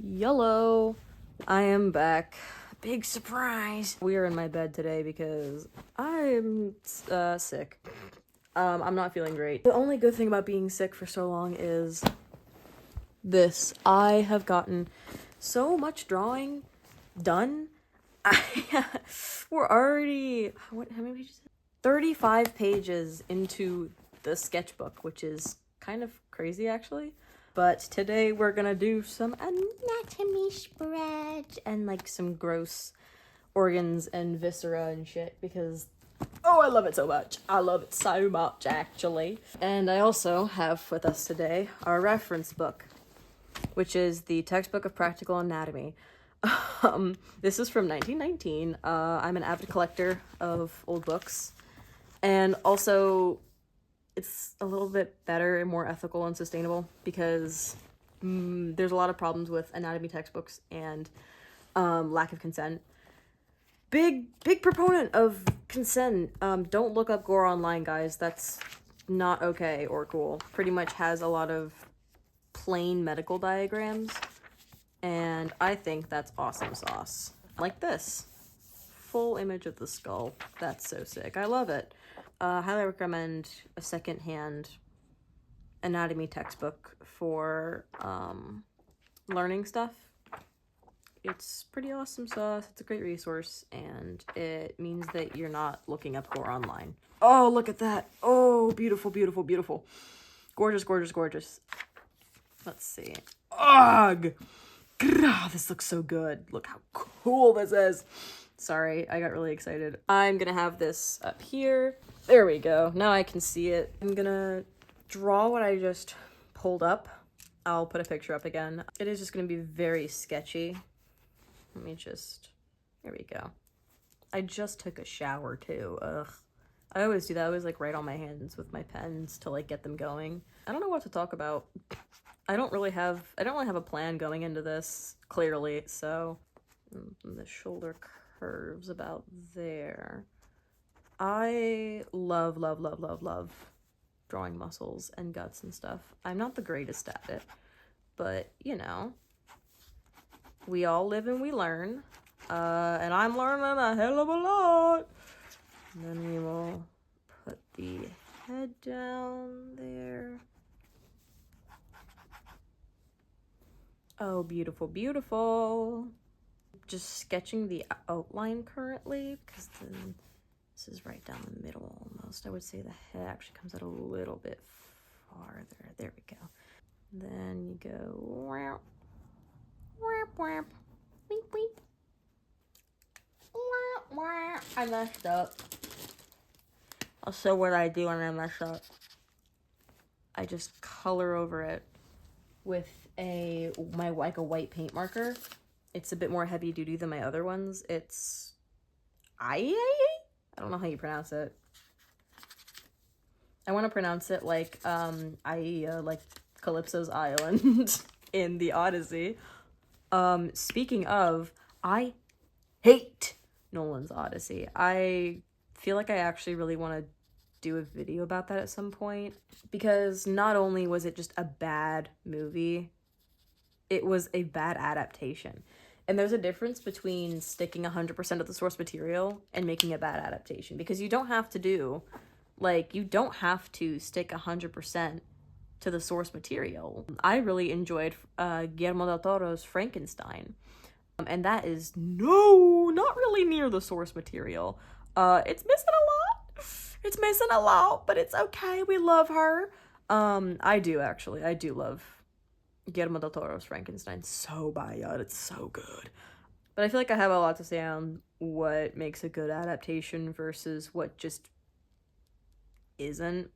Yellow. I am back. Big surprise. We are in my bed today because I'm sick. I'm not feeling great. The only good thing about being sick for so long is this. I have gotten so much drawing done. We're already, how many pages? 35 pages into the sketchbook, which is kind of crazy actually. But today we're gonna do some anatomy spread and like some gross organs and viscera and shit because, oh, I love it so much. I love it so much, actually. And I also have with us today our reference book, which is the Textbook of Practical Anatomy. This is from 1919. I'm an avid collector of old books, and also it's a little bit better and more ethical and sustainable because there's a lot of problems with anatomy textbooks and lack of consent. Big proponent of consent. Don't look up gore online, guys. That's not okay or cool. Pretty much has a lot of plain medical diagrams, and I think that's awesome sauce. Like this. Full image of the skull. That's so sick. I love it. Highly recommend a secondhand anatomy textbook for learning stuff. It's pretty awesome sauce. It's a great resource, and it means that you're not looking up gore online. Oh, look at that. Oh, beautiful, beautiful, beautiful. Gorgeous, gorgeous, gorgeous. Let's see. Ugh! This looks so good. Look how cool this is. Sorry, I got really excited. I'm gonna have this up here. There we go. Now I can see it. I'm gonna draw what I just pulled up. I'll put a picture up again. It is just gonna be very sketchy. Let me just, there we go. I just took a shower too. Ugh. I always do that. I always like write on my hands with my pens to like get them going. I don't know what to talk about. I don't really have a plan going into this, clearly, so the shoulder curves about there. I love drawing muscles and guts and stuff. I'm not the greatest at it, but you know, we all live and we learn, and I'm learning a hell of a lot. And then we will put the head down there. Oh, beautiful, beautiful. Just sketching the outline currently, because then this is right down the middle almost. I would say the head actually comes out a little bit farther. There we go. Then you go whap, whap, whap, weep, weep. Whap, whap. I messed up. I'll show what I do when I mess up. I just color over it with a white paint marker. It's a bit more heavy duty than my other ones. It's I don't know how you pronounce it. I want to pronounce it like like Calypso's Island in the Odyssey. Speaking of, I hate Nolan's Odyssey. I feel like I actually really want to do a video about that at some point, because not only was it just a bad movie, it was a bad adaptation. And there's a difference between sticking 100% of the source material and making a bad adaptation, because you don't have to stick 100% to the source material. I really enjoyed Guillermo del Toro's Frankenstein, and that is not really near the source material. It's missing a lot. It's missing a lot, but it's okay. We love her. I do love Guillermo del Toro's Frankenstein so bad. It's so good. But I feel like I have a lot to say on what makes a good adaptation versus what just isn't.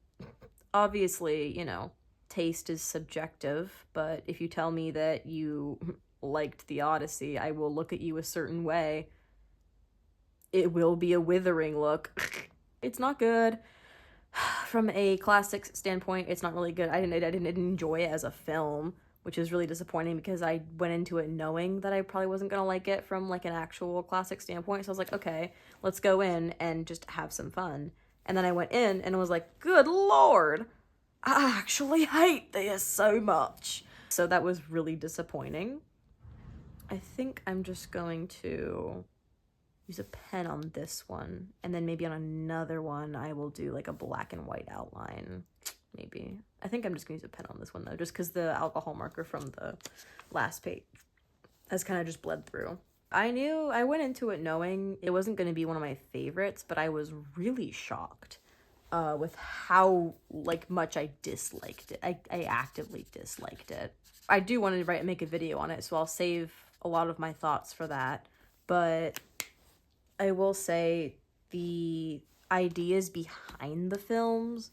Obviously, you know, taste is subjective, but if you tell me that you liked the Odyssey, I will look at you a certain way. It will be a withering look. It's not good. From a classics standpoint, it's not really good. I didn't enjoy it as a film, which is really disappointing because I went into it knowing that I probably wasn't gonna like it from like an actual classic standpoint. So I was like, okay, let's go in and just have some fun. And then I went in and was like, good lord, I actually hate this so much. So that was really disappointing. I think I'm just going to use a pen on this one, and then maybe on another one I will do like a black and white outline. Maybe. I think I'm just gonna use a pen on this one though, just because the alcohol marker from the last page has kind of just bled through. I went into it knowing it wasn't going to be one of my favorites, but I was really shocked with how like much I disliked it. I actively disliked it. I do want to make a video on it, so I'll save a lot of my thoughts for that. But I will say the ideas behind the films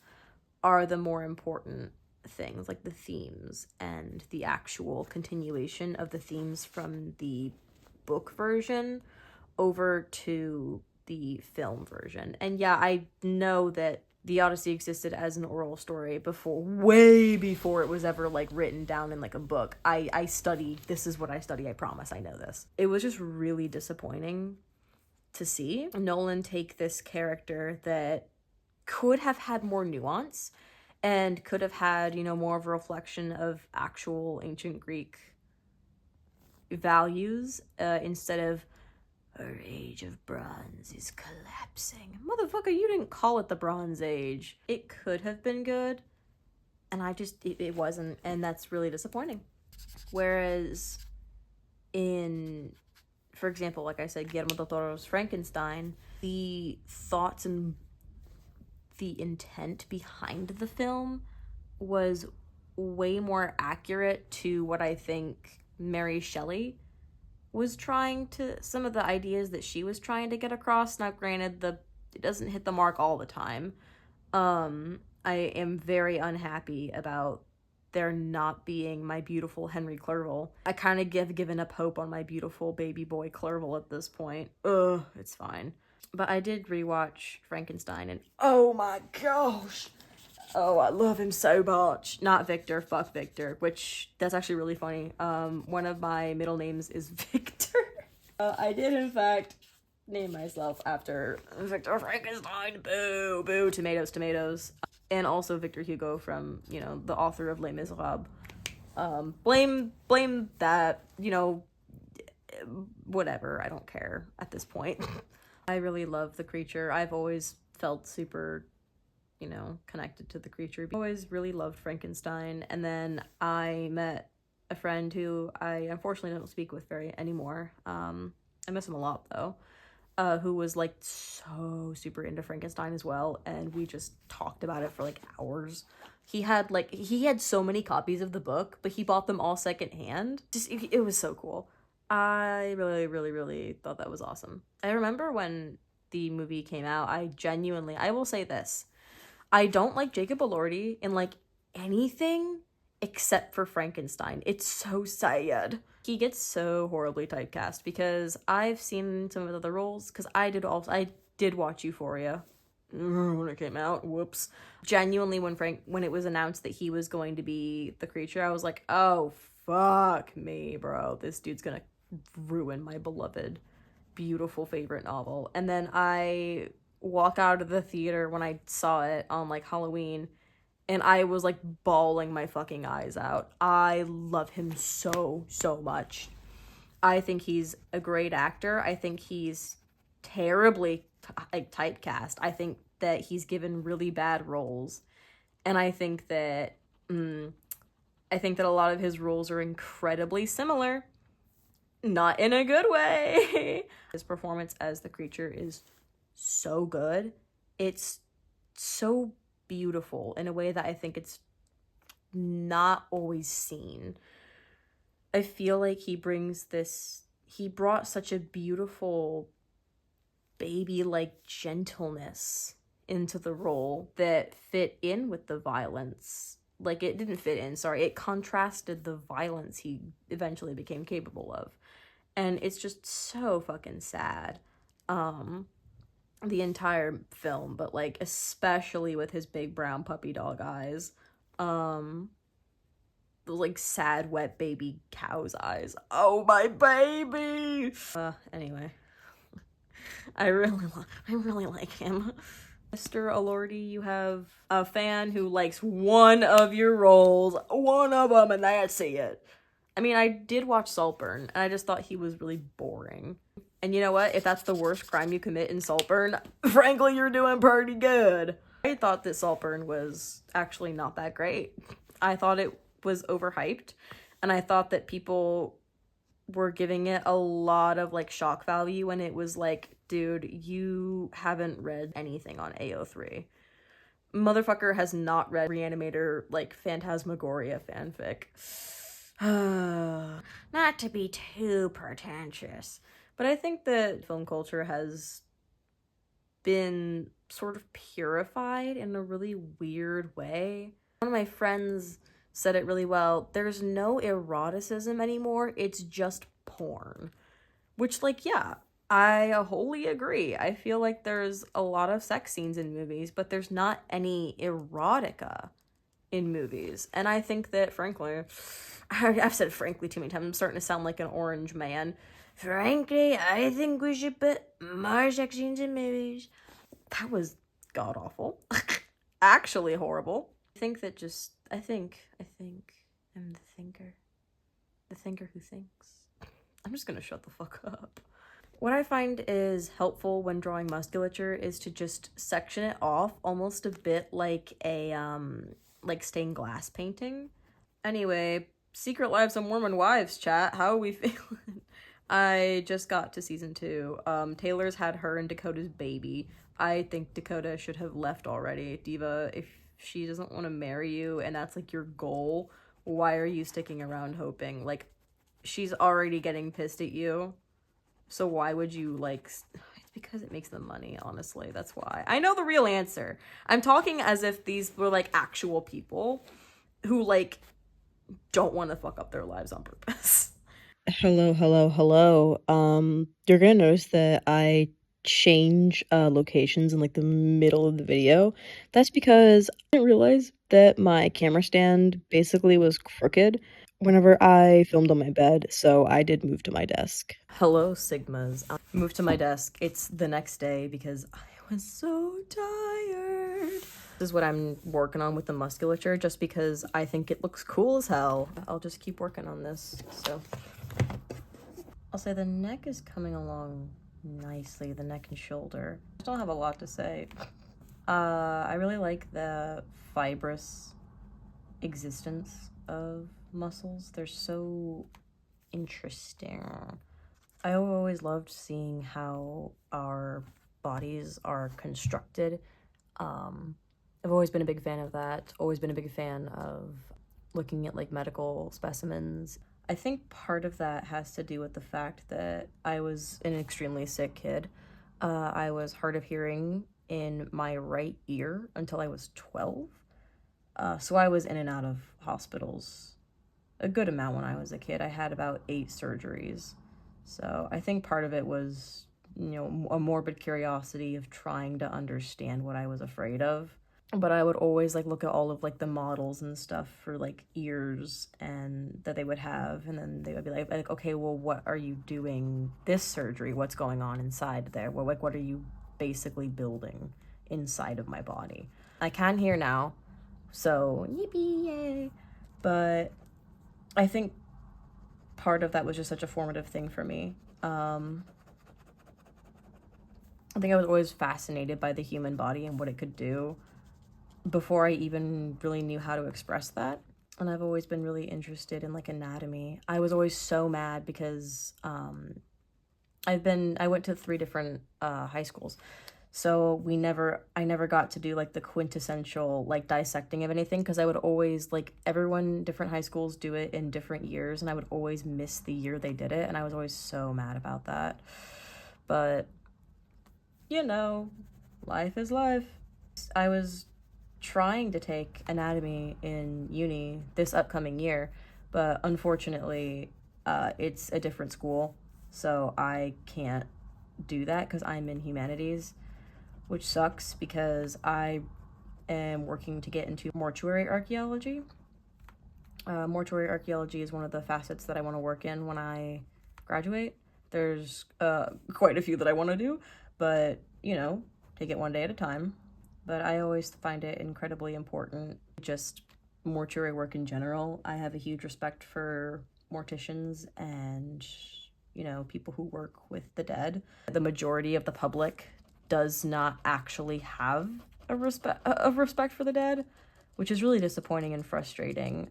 are the more important things, like the themes and the actual continuation of the themes from the book version over to the film version. And yeah, I know that the Odyssey existed as an oral story way before it was ever like written down in like a book. I studied, this is what I study, I promise I know this. It was just really disappointing to see Nolan take this character that could have had more nuance and could have had, you know, more of a reflection of actual ancient Greek values instead of our age of bronze is collapsing. Motherfucker, you didn't call it the Bronze Age. It could have been good, and it wasn't, and that's really disappointing. Whereas in, for example, like I said, Guillermo del Toro's Frankenstein, the thoughts and the intent behind the film was way more accurate to what I think Mary Shelley was trying to, some of the ideas that she was trying to get across. Now granted, it doesn't hit the mark all the time. I am very unhappy about there not being my beautiful Henry Clerval. I kind of given up hope on my beautiful baby boy Clerval at this point. Ugh, it's fine. But I did rewatch Frankenstein, and oh my gosh, oh, I love him so much. Not Victor, fuck Victor, which that's actually really funny. One of my middle names is Victor. I did in fact name myself after Victor Frankenstein. Boo, boo, tomatoes, tomatoes. And also Victor Hugo from, you know, the author of Les Miserables. Blame that, you know, whatever, I don't care at this point. I really love the creature. I've always felt super, you know, connected to the creature. I always really loved Frankenstein, and then I met a friend who I unfortunately don't speak with very anymore. I miss him a lot though. Who was like so super into Frankenstein as well, and we just talked about it for like hours. He had so many copies of the book, but he bought them all secondhand. It was so cool. I really, really, really thought that was awesome. I remember when the movie came out, I will say this, I don't like Jacob Elordi in like anything except for Frankenstein. It's so sad. He gets so horribly typecast because I've seen some of the other roles, because I did watch Euphoria when it came out. Whoops. Genuinely, when it was announced that he was going to be the creature, I was like, oh fuck me, bro. This dude's gonna ruin my beloved, beautiful favorite novel. And then I walk out of the theater when I saw it on like Halloween, and I was like bawling my fucking eyes out. I love him so, so much. I think he's a great actor. I think he's terribly typecast. I think that he's given really bad roles. And I think that a lot of his roles are incredibly similar. Not in a good way. His performance as the creature is so good. It's so beautiful in a way that I think it's not always seen. I feel like he brought such a beautiful baby-like gentleness into the role that fit in with the violence. Like, it didn't fit in, sorry. It contrasted the violence he eventually became capable of. And it's just so fucking sad. The entire film, but like especially with his big brown puppy dog eyes. Those like sad wet baby cow's eyes. Oh my baby. Anyway. I really like him. Mr. Elordi, you have a fan who likes one of your roles, one of them, and that's it. I mean, I did watch Saltburn, and I just thought he was really boring. And you know what? If that's the worst crime you commit in Saltburn, frankly, you're doing pretty good. I thought that Saltburn was actually not that great. I thought it was overhyped, and I thought that people were giving it a lot of like shock value when it was like, dude, you haven't read anything on AO3. Motherfucker has not read Reanimator like Phantasmagoria fanfic. Not to be too pretentious, but I think that film culture has been sort of purified in a really weird way. One of my friends said it really well. There's no eroticism anymore. It's just porn. Which, like, yeah, I wholly agree. I feel like there's a lot of sex scenes in movies, but there's not any erotica in movies. And I think that, frankly, I've said frankly too many times. I'm starting to sound like an orange man. Frankly, I think we should put more sex scenes in movies. That was god awful. Actually horrible. I think that just, I think I'm the thinker. The thinker who thinks. I'm just gonna shut the fuck up. What I find is helpful when drawing musculature is to just section it off almost a bit like a, like stained glass painting. Anyway, Secret Lives of Mormon Wives chat, how are we feeling? I just got to season 2. Taylor's had her and Dakota's baby. I think Dakota should have left already. Diva, if she doesn't want to marry you and that's like your goal, why are you sticking around hoping? Like, she's already getting pissed at you. So why would you, like... It's because it makes them money, honestly. That's why. I know the real answer. I'm talking as if these were, like, actual people who, like, don't want to fuck up their lives on purpose. Hello. You're gonna notice that I change locations in like the middle of the video. That's because I didn't realize that my camera stand basically was crooked whenever I filmed on my bed, so I did move to my desk. Hello, Sigmas. I moved to my desk. It's the next day because I was so tired. This is what I'm working on with the musculature just because I think it looks cool as hell. I'll just keep working on this, so... I'll say the neck is coming along nicely, the neck and shoulder. I don't have a lot to say. I really like the fibrous existence of muscles. They're so interesting. I always loved seeing how our bodies are constructed. I've always been a big fan of that. Always been a big fan of looking at like medical specimens. I think part of that has to do with the fact that I was an extremely sick kid. I was hard of hearing in my right ear until I was 12. So I was in and out of hospitals a good amount when I was a kid. I had about 8 surgeries. So I think part of it was, you know, a morbid curiosity of trying to understand what I was afraid of. But I would always like look at all of like the models and stuff for like ears and that they would have, and then they would be like okay, well, what are you doing this surgery? What's going on inside there? Well, like, what are you basically building inside of my body? I can hear now, so yippee yay. But I think part of that was just such a formative thing for me. I think I was always fascinated by the human body and what it could do before I even really knew how to express that. And I've always been really interested in like anatomy. I was always so mad because I went to 3 different high schools. So I never got to do like the quintessential like dissecting of anything, because I would always like, everyone, different high schools do it in different years, and I would always miss the year they did it, and I was always so mad about that. But you know, life is life. I was trying to take anatomy in uni this upcoming year, but unfortunately it's a different school, so I can't do that because I'm in humanities, which sucks because I am working to get into mortuary archaeology. Mortuary archaeology is one of the facets that I want to work in when I graduate. There's quite a few that I want to do, but you know, take it one day at a time. But I always find it incredibly important, just mortuary work in general. I have a huge respect for morticians and, you know, people who work with the dead. The majority of the public does not actually have a respect for the dead, which is really disappointing and frustrating.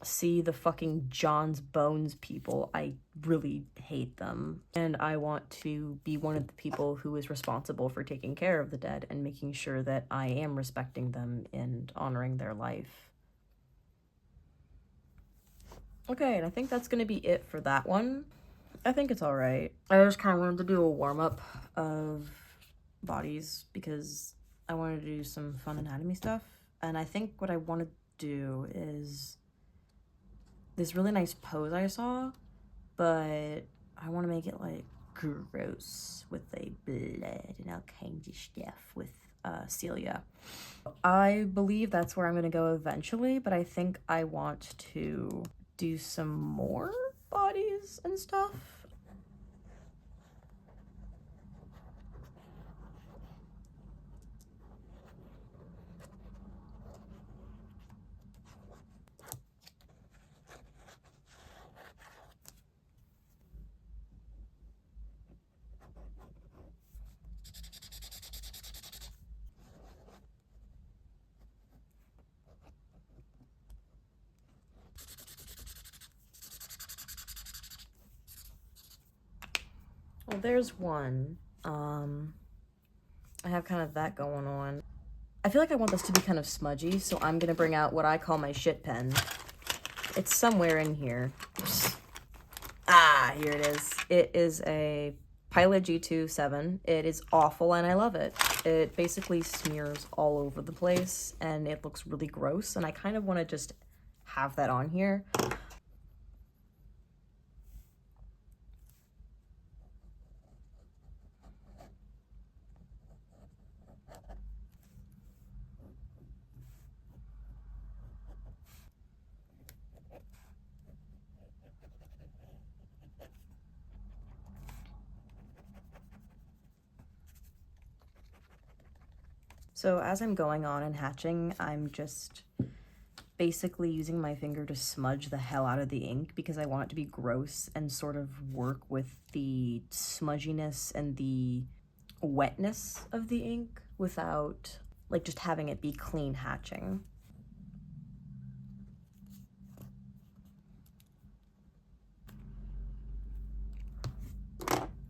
See the fucking John's Bones people. I really hate them. And I want to be one of the people who is responsible for taking care of the dead and making sure that I am respecting them and honoring their life. Okay, and I think that's gonna be it for that one. I think it's alright. I just kind of wanted to do a warm-up of bodies because I wanted to do some fun anatomy stuff. And I think what I want to do is this really nice pose I saw, but I want to make it like gross with a blood and all kinds of stuff with Celia. I believe that's where I'm gonna go eventually, but I think I want to do some more bodies and stuff. Well, there's one. I have kind of that going on. I feel like I want this to be kind of smudgy, so I'm gonna bring out what I call my shit pen. It's somewhere in here. Ah, here it is. It is a Pilot G27. It is awful and I love it. It basically smears all over the place and it looks really gross, and I kind of want to just have that on here. So as I'm going on and hatching, I'm just basically using my finger to smudge the hell out of the ink because I want it to be gross and sort of work with the smudginess and the wetness of the ink without like just having it be clean hatching.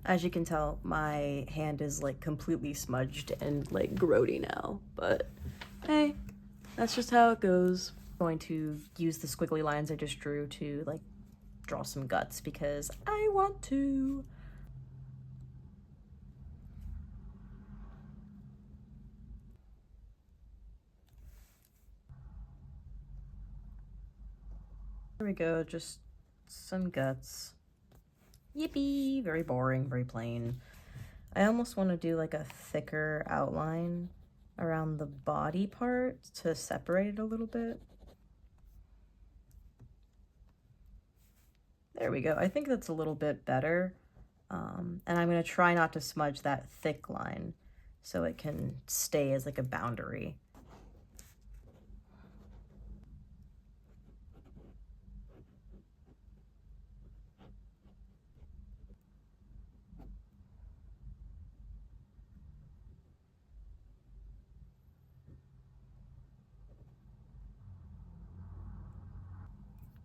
As you can tell, my hand is like completely smudged and like grody now, but hey, that's just how it goes. I'm going to use the squiggly lines I just drew to like draw some guts because I want to. There we go, just some guts. Yippee! Very boring, very plain. I almost want to do like a thicker outline around the body part to separate it a little bit. There we go. I think that's a little bit better. And I'm going to try not to smudge that thick line so it can stay as like a boundary.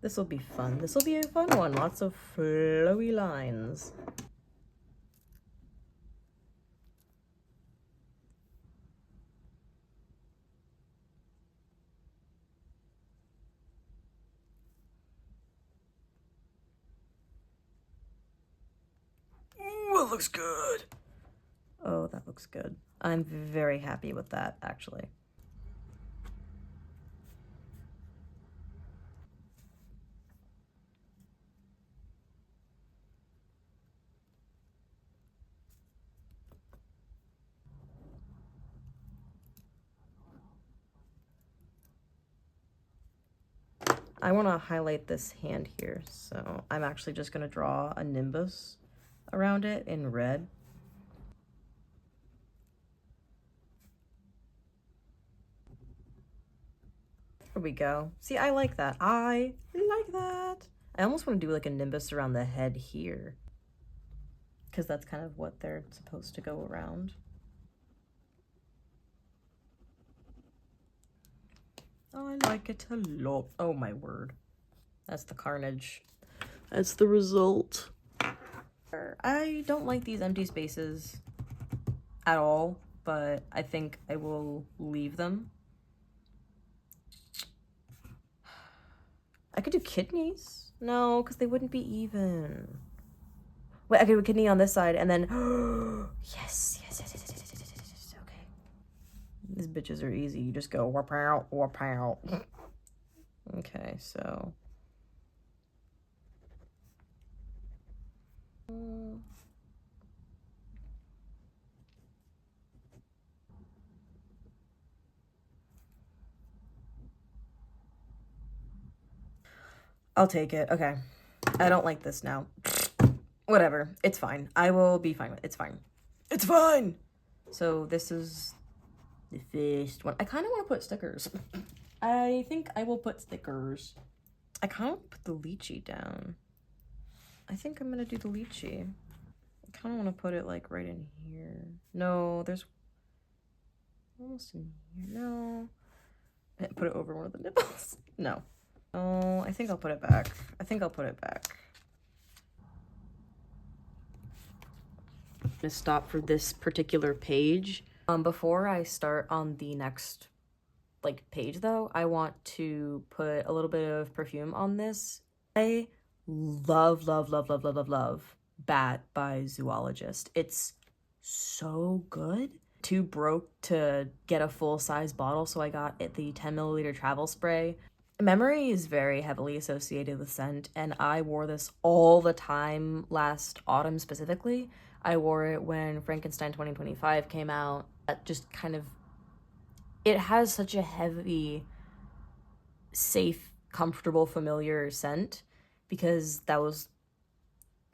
This will be fun. This will be a fun one. Lots of flowy lines. Ooh, it looks good. Oh, that looks good. I'm very happy with that, actually. I want to highlight this hand here, so I'm actually just going to draw a nimbus around it in red. There we go. See, I like that. I like that. I almost want to do like a nimbus around the head here, because that's kind of what they're supposed to go around. Oh, I like it a lot. Oh my word. That's the carnage. That's the result. I don't like these empty spaces at all, but I think I will leave them. I could do kidneys. No, because they wouldn't be even. Wait, I could do a kidney on this side and then yes, yes, yes, yes, yes, yes, yes, yes, yes. Okay. These bitches are easy. You just go warp out, warp out. Okay, so I'll take it. Okay. I don't like this now. Whatever. It's fine. I will be fine with it. It's fine. It's fine! So this is the first one. I kind of want to put stickers. I think I will put stickers. I kind of put the lychee down. I think I'm going to do the lychee. I kind of want to put it like right in here. No, there's almost in here. No. Put it over one of the nipples. No. Oh, I think I'll put it back. I think I'll put it back. I'm gonna stop for this particular page. Before I start on the next like page though, I want to put a little bit of perfume on this. I love, love, love, love, love, love, love Bat by Zoologist. It's so good. Too broke to get a full-size bottle, so I got it the 10 milliliter travel spray. Memory is very heavily associated with scent, and I wore this all the time last autumn specifically. I wore it when Frankenstein 2025 came out. That just kind of, it has such a heavy, safe, comfortable, familiar scent, because that was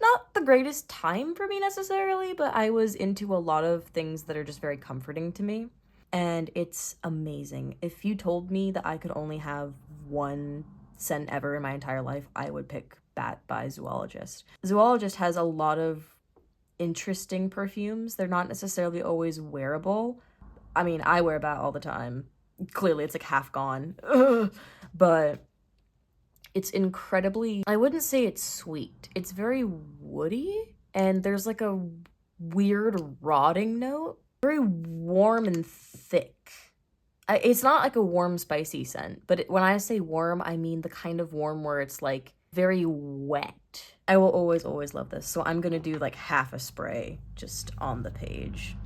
not the greatest time for me necessarily, but I was into a lot of things that are just very comforting to me. And it's amazing. If you told me that I could only have one scent ever in my entire life, I would pick Bat by Zoologist. Zoologist has a lot of interesting perfumes. They're not necessarily always wearable. I mean, I wear Bat all the time. Clearly, it's like half gone. But it's incredibly, I wouldn't say it's sweet. It's very woody, and there's like a weird rotting note. Very warm and thick. It's not like a warm, spicy scent, but when I say warm, I mean the kind of warm where it's like very wet. I will always, always love this. So I'm gonna do like half a spray just on the page.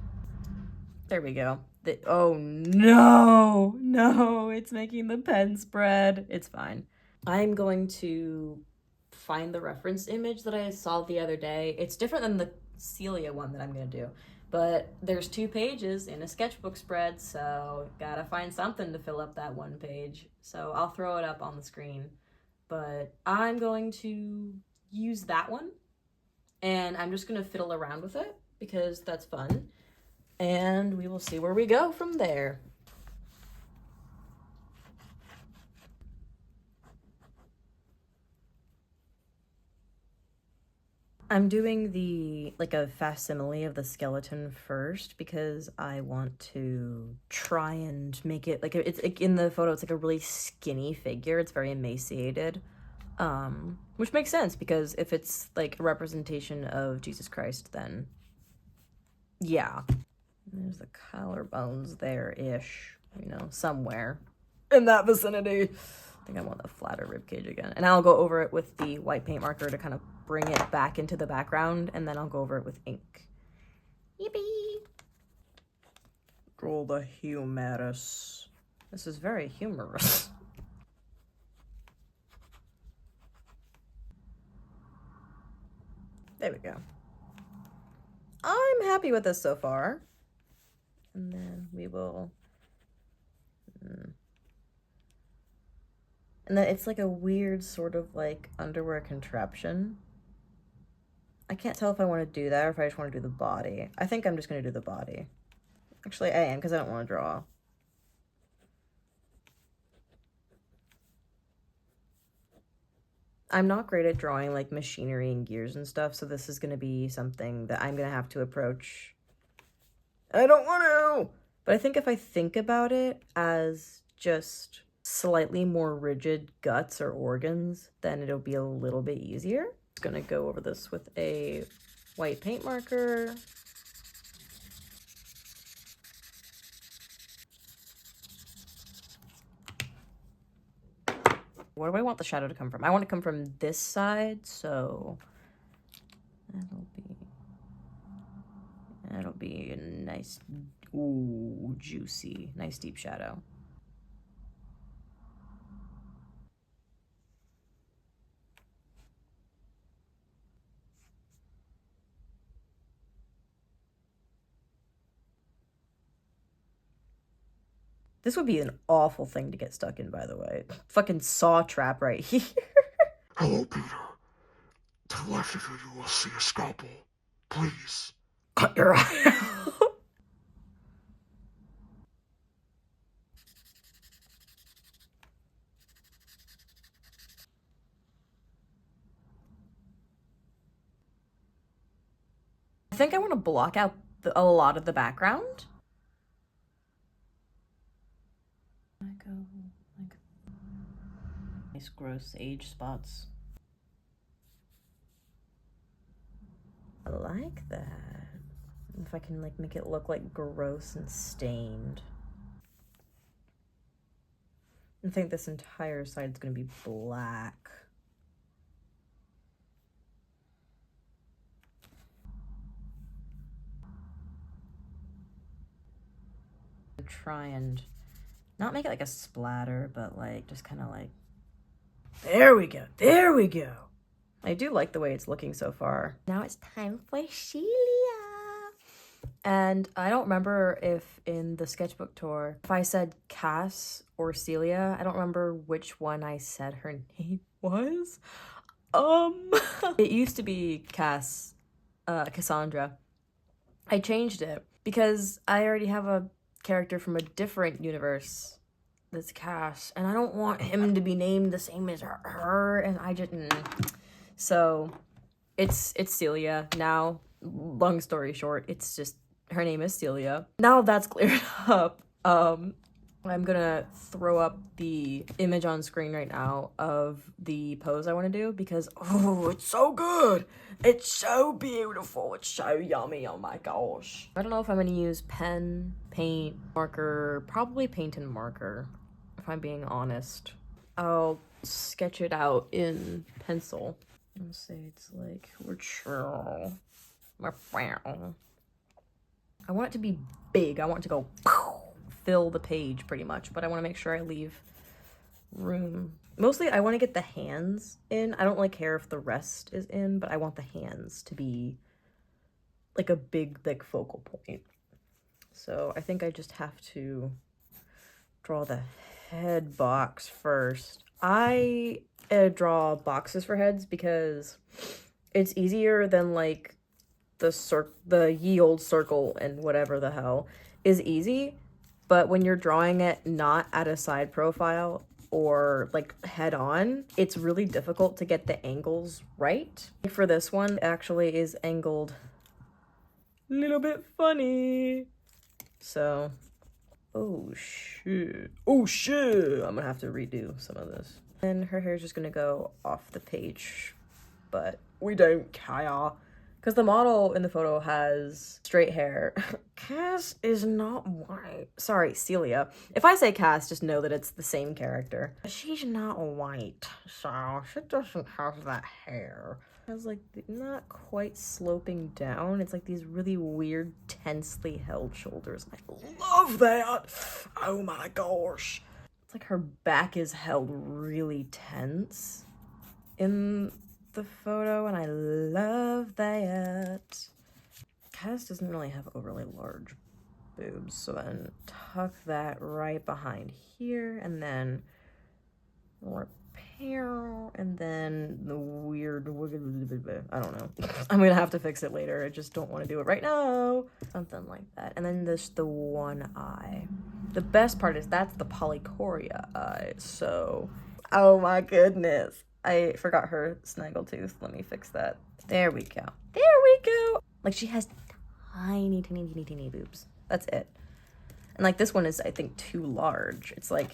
There we go. Oh no, no, it's making the pen spread. It's fine. I'm going to find the reference image that I saw the other day. It's different than the Celia one that I'm gonna do. But there's 2 pages in a sketchbook spread, so gotta find something to fill up that one page. So I'll throw it up on the screen. But I'm going to use that one, and I'm just gonna fiddle around with it because that's fun. And we will see where we go from there. I'm doing like a facsimile of the skeleton first because I want to try and make it like, it's in the photo, it's like a really skinny figure. It's very emaciated, which makes sense because if it's like a representation of Jesus Christ, then yeah. There's the collarbones there-ish, you know, somewhere in that vicinity. I think I want the flatter ribcage again. And I'll go over it with the white paint marker to kind of bring it back into the background, and then I'll go over it with ink. Yippee! Draw the humerus. This is very humorous. There we go. I'm happy with this so far. And then we will... And then it's like a weird sort of like underwear contraption. I can't tell if I want to do that or if I just want to do the body. I think I'm just going to do the body. Actually, I am, because I don't want to draw. I'm not great at drawing like machinery and gears and stuff, so this is gonna be something that I'm gonna have to approach. I don't want to! But I think if I think about it as just slightly more rigid guts or organs, then it'll be a little bit easier. Just gonna go over this with a white paint marker. Where do I want the shadow to come from? I want it to come from this side, so that'll be a nice, ooh, juicy, nice deep shadow. This would be an awful thing to get stuck in, by the way. Fucking saw trap right here. Hello, Peter. To the left of you, you will see a scalpel. Please. Cut your eye out. I think I want to block out a lot of the background. Nice gross age spots. I like that. If I can like make it look like gross and stained. I think this entire side is gonna be black. Try and not make it like a splatter, but like just kind of like, there we go, there we go. I do like the way it's looking so far. Now it's time for Celia. And I don't remember if in the sketchbook tour, if I said Cass or Celia. I don't remember which one I said her name was. It used to be Cassandra. I changed it because I already have a character from a different universe that's Cass, and I don't want him to be named the same as her, and I just so it's Celia now. Long story short, it's just her name is Celia. Now that's cleared up. I'm gonna throw up the image on screen right now of the pose I want to do because, oh, it's so good. It's so beautiful. It's so yummy. Oh my gosh. I don't know if I'm gonna use pen, paint, marker, probably paint and marker, if I'm being honest. I'll sketch it out in pencil. Let's say it's like, I want it to be big. I want it to go fill the page pretty much, but I want to make sure I leave room. Mostly I want to get the hands in. I don't really care if the rest is in, but I want the hands to be like a big, like, focal point. So I think I just have to draw the head box first. I draw boxes for heads because it's easier than like the ye old circle and whatever the hell is easy. But when you're drawing it not at a side profile or like head on, it's really difficult to get the angles right. For this one, actually is angled a little bit funny. So, oh shit. Oh shit! I'm gonna have to redo some of this. And her hair's just gonna go off the page, but we don't care. Because the model in the photo has straight hair. Cass is not white. Sorry, Celia. If I say Cass, just know that it's the same character. She's not white, so she doesn't have that hair. It has like not quite sloping down. It's like these really weird, tensely held shoulders. I love that. Oh my gosh. It's like her back is held really tense in the photo, and I love that. Cass doesn't really have overly large boobs, so then tuck that right behind here, and then repair, and then the weird, I don't know. I'm gonna have to fix it later. I just don't want to do it right now. Something like that. And then there's the one eye. The best part is that's the polychoria eye, so oh my goodness. I forgot her snaggletooth. Let me fix that. There we go. There we go. Like, she has tiny, teeny, teeny, teeny boobs. That's it. And like, this one is, I think, too large. It's like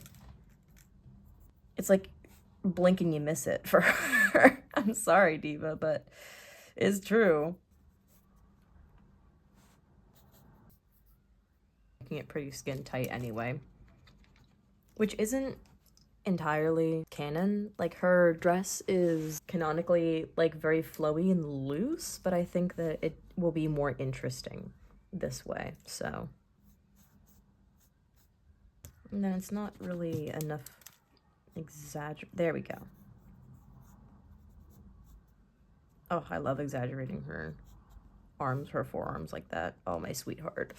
blink and you miss it for her. I'm sorry, Diva, but it's true. Making it pretty skin tight anyway, which isn't entirely canon. Like, her dress is canonically like very flowy and loose, but I think that it will be more interesting this way. So, and then it's not really enough there we go. Oh, I love exaggerating her arms, her forearms like that. Oh, my sweetheart.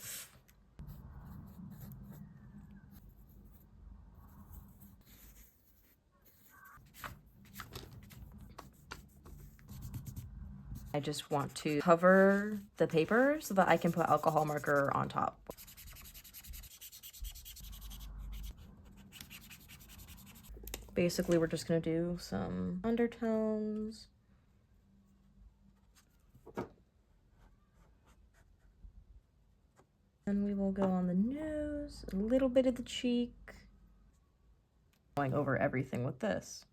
I just want to cover the paper so that I can put alcohol marker on top. Basically, we're just gonna do some undertones. And we will go on the nose, a little bit of the cheek. Going over everything with this.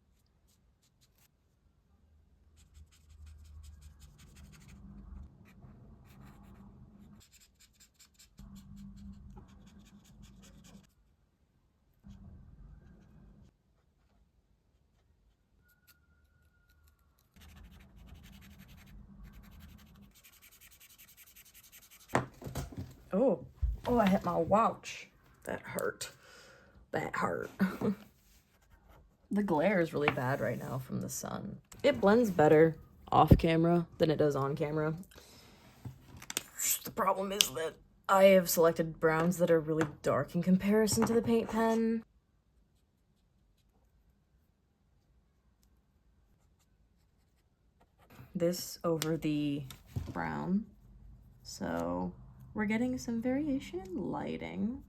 Oh, I hit my watch. That hurt. That hurt. The glare is really bad right now from the sun. It blends better off camera than it does on camera. The problem is that I have selected browns that are really dark in comparison to the paint pen. This over the brown. So we're getting some variation in lighting.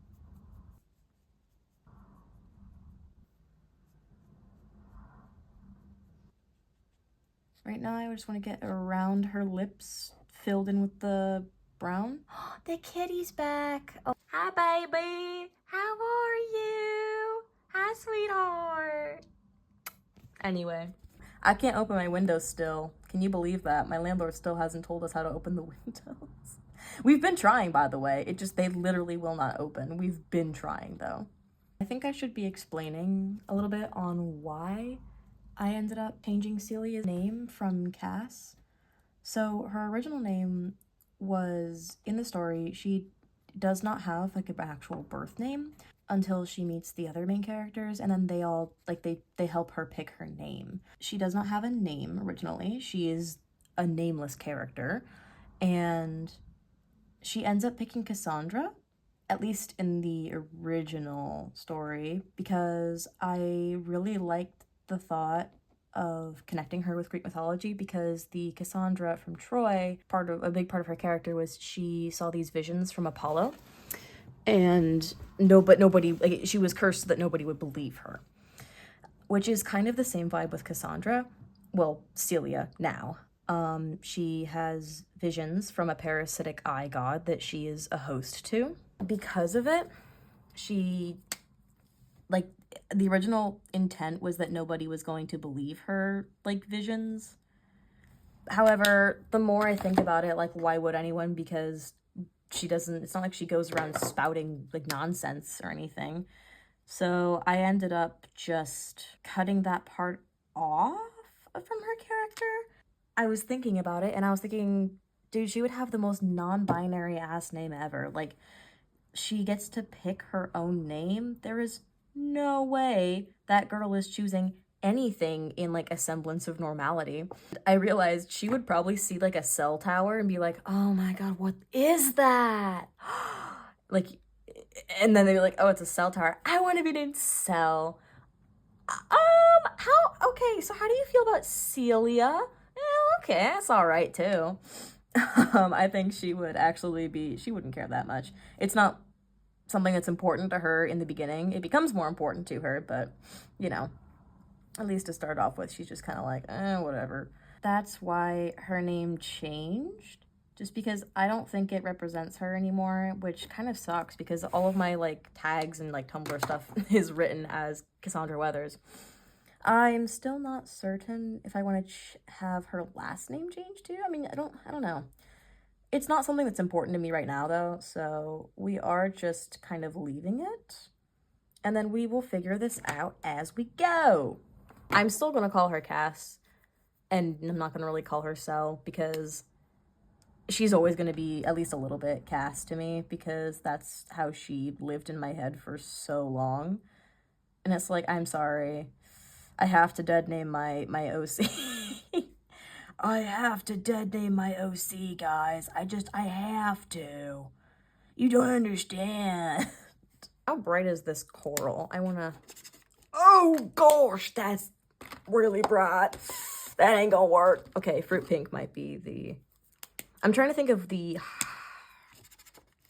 Right now, I just want to get around her lips filled in with the brown. The kitty's back. Oh, hi, baby. How are you? Hi, sweetheart. Anyway, I can't open my windows still. Can you believe that? My landlord still hasn't told us how to open the windows. We've been trying, by the way. They literally will not open. We've been trying, though. I think I should be explaining a little bit on why I ended up changing Celia's name from Cass. So her original name was, in the story, she does not have like an actual birth name until she meets the other main characters, and then they all they help her pick her name. She does not have a name originally. She is a nameless character, and she ends up picking Cassandra, at least in the original story, because I really liked the thought of connecting her with Greek mythology, because the Cassandra from Troy, a big part of her character was she saw these visions from Apollo, and nobody, like, she was cursed so that nobody would believe her, which is kind of the same vibe with Cassandra. Well, Celia now. She has visions from a parasitic eye god that she is a host to. Because of it, she, like, the original intent was that nobody was going to believe her, like, visions. However, the more I think about it, like, why would anyone? Because it's not like she goes around spouting, like, nonsense or anything. So I ended up just cutting that part off from her character. I was thinking about it, and I was thinking, dude, she would have the most non-binary ass name ever. Like, she gets to pick her own name. There is no way that girl is choosing anything in, like, a semblance of normality. I realized she would probably see, like, a cell tower and be like, oh my god, what is that? Like, and then they'd be like, oh, it's a cell tower. I want to be named Cell. Okay, so how do you feel about Celia? Okay, that's all right, too. I think she would actually she wouldn't care that much. It's not something that's important to her in the beginning. It becomes more important to her, but, you know. At least to start off with, she's just kind of like, whatever. That's why her name changed, just because I don't think it represents her anymore, which kind of sucks because all of my like tags and like Tumblr stuff is written as Cassandra Weathers. I'm still not certain if I want to have her last name changed too. I mean, I don't know. It's not something that's important to me right now though, so we are just kind of leaving it. And then we will figure this out as we go. I'm still gonna call her Cass, and I'm not gonna really call her Cell because she's always gonna be at least a little bit Cass to me because that's how she lived in my head for so long. And it's like, I'm sorry, I have to dead name my OC. I have to dead name my OC, guys. I have to. You don't understand. How bright is this coral? I wanna... Oh gosh, that's really bright. That ain't gonna work. Okay, fruit pink might be the... I'm trying to think of the...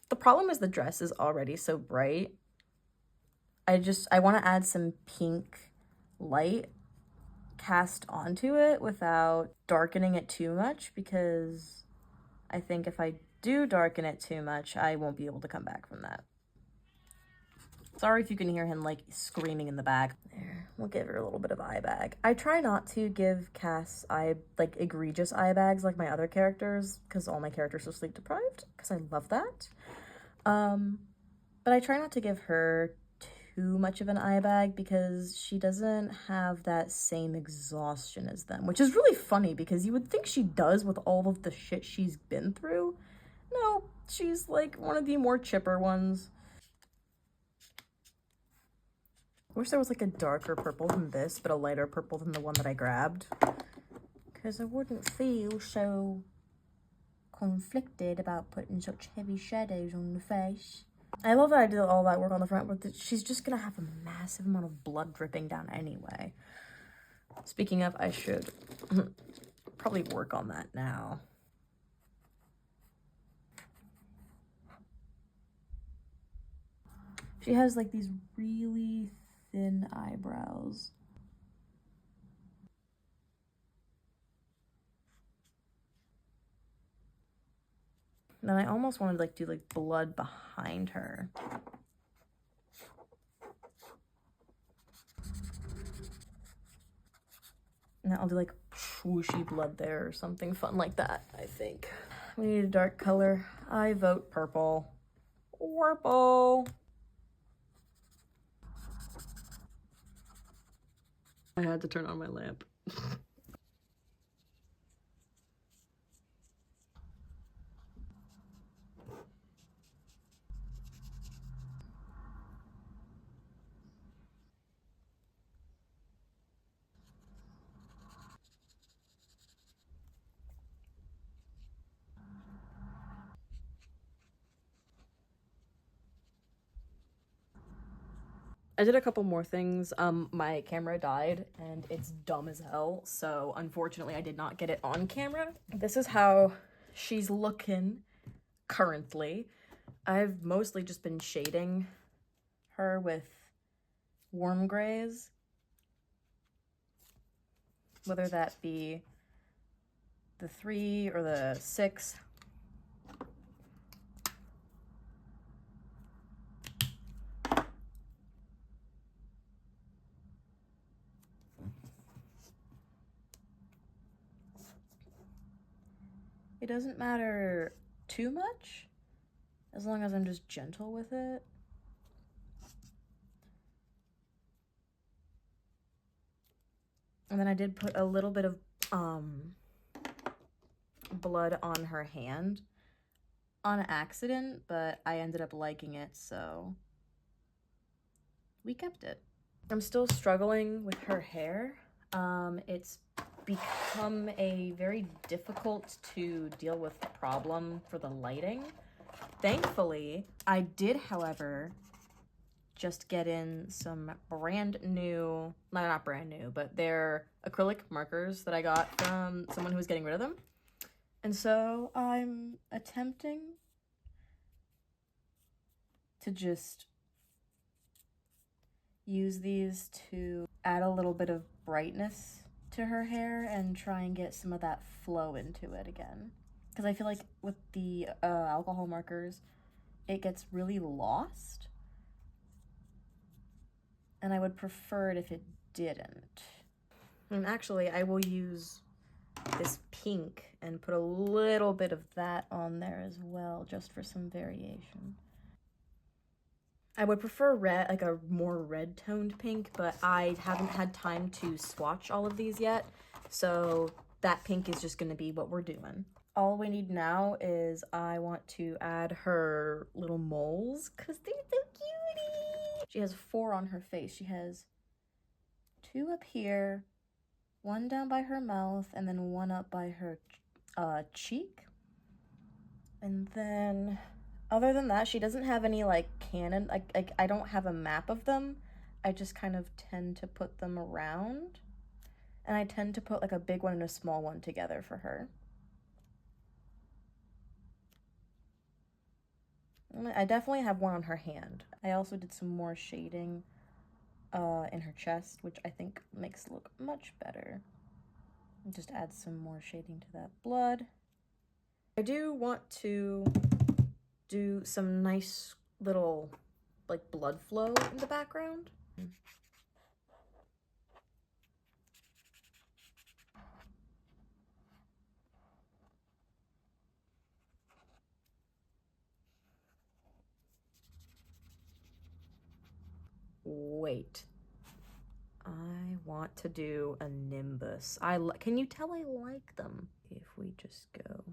The problem is the dress is already so bright. I want to add some pink light cast onto it without darkening it too much, because I think if I do darken it too much, I won't be able to come back from that. Sorry if you can hear him like screaming in the back. There, we'll give her a little bit of eye bag. I try not to give Cass egregious eye bags like my other characters, because all my characters are sleep deprived, because I love that. But I try not to give her too much of an eye bag because she doesn't have that same exhaustion as them, which is really funny because you would think she does with all of the shit she's been through. No, she's like one of the more chipper ones. I wish there was like a darker purple than this, but a lighter purple than the one that I grabbed, because I wouldn't feel so conflicted about putting such heavy shadows on the face. I love that I did all that work on the front, but she's just gonna have a massive amount of blood dripping down anyway. Speaking of, I should probably work on that now. She has like these really thin eyebrows. And then I almost wanted to like do like blood behind her. And then I'll do like swooshy blood there or something fun like that, I think. We need a dark color. I vote purple. Purple. I had to turn on my lamp. I did a couple more things. My camera died and it's dumb as hell, so unfortunately I did not get it on camera. This is how she's looking currently. I've mostly just been shading her with warm grays, whether that be the 3 or the 6. It doesn't matter too much, as long as I'm just gentle with it. And then I did put a little bit of blood on her hand on accident, but I ended up liking it, so we kept it. I'm still struggling with her hair. It's become a very difficult to deal with problem for the lighting. Thankfully, I did, however, just get in some brand new, not brand new, but they're acrylic markers that I got from someone who was getting rid of them. And so I'm attempting to just use these to add a little bit of brightness to her hair and try and get some of that flow into it again. Because I feel like with the alcohol markers, it gets really lost. And I would prefer it if it didn't. And actually, I will use this pink and put a little bit of that on there as well, just for some variation. I would prefer red, like a more red toned pink, but I haven't had time to swatch all of these yet, so that pink is just gonna be what we're doing. All we need now is I want to add her little moles, because they're so cutie! She has 4 on her face. She has 2 up here, 1 down by her mouth, and then 1 up by her cheek. And then, other than that, she doesn't have any, like, canon, like I don't have a map of them. I just kind of tend to put them around. And I tend to put, like, a big one and a small one together for her. I definitely have 1 on her hand. I also did some more shading in her chest, which I think makes it look much better. Just add some more shading to that blood. I do want to do some nice little, like, blood flow in the background. Wait. I want to do a nimbus. Can you tell I like them? If we just go.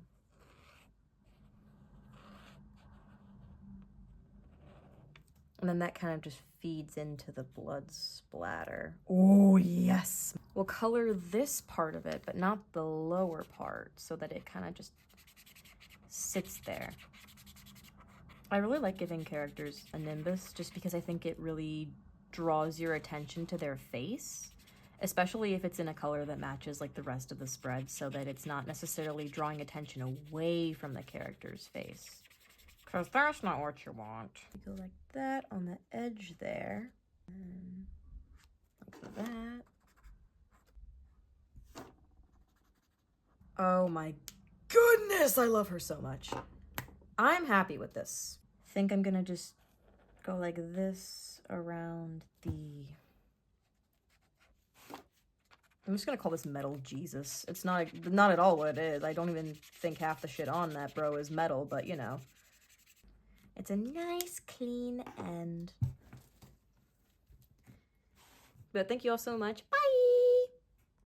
And then that kind of just feeds into the blood splatter. Oh, yes. We'll color this part of it, but not the lower part, so that it kind of just sits there. I really like giving characters a nimbus just because I think it really draws your attention to their face, especially if it's in a color that matches like the rest of the spread, so that it's not necessarily drawing attention away from the character's face, because that's not what you want. You go like that on the edge there, and like that. Oh my goodness, I love her so much. I'm happy with this. I think I'm gonna just go like this around the... I'm just gonna call this Metal Jesus. It's not at all what it is. I don't even think half the shit on that bro is metal, but you know. It's a nice, clean end. But thank you all so much. Bye!